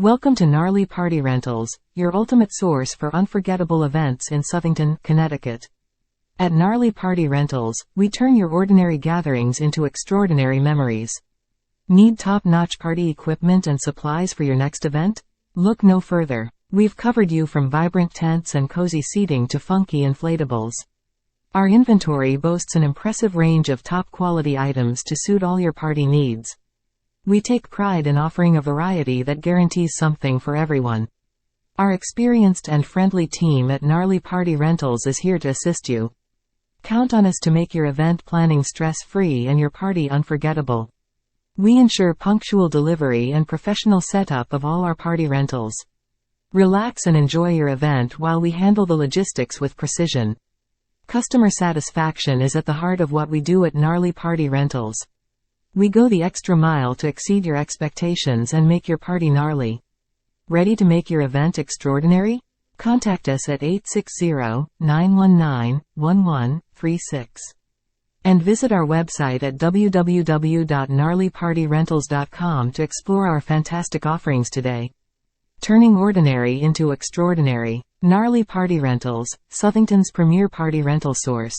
Welcome to Gnarly Party Rentals, your ultimate source for unforgettable events in Southington, Connecticut. At Gnarly Party Rentals, we turn your ordinary gatherings into extraordinary memories. Need top-notch party equipment and supplies for your next event? Look no further. We've covered you from vibrant tents and cozy seating to funky inflatables. Our inventory boasts an impressive range of top-quality items to suit all your party needs. We take pride in offering a variety that guarantees something for everyone. Our experienced and friendly team at Gnarly Party Rentals is here to assist you. Count on us to make your event planning stress-free and your party unforgettable. We ensure punctual delivery and professional setup of all our party rentals. Relax and enjoy your event while we handle the logistics with precision. Customer satisfaction is at the heart of what we do at Gnarly Party Rentals. We go the extra mile to exceed your expectations and make your party gnarly. Ready to make your event extraordinary? Contact us at 860-919-1136. And visit our website at www.gnarlypartyrentals.com to explore our fantastic offerings today. Turning ordinary into extraordinary. Gnarly Party Rentals, Southington's premier party rental source.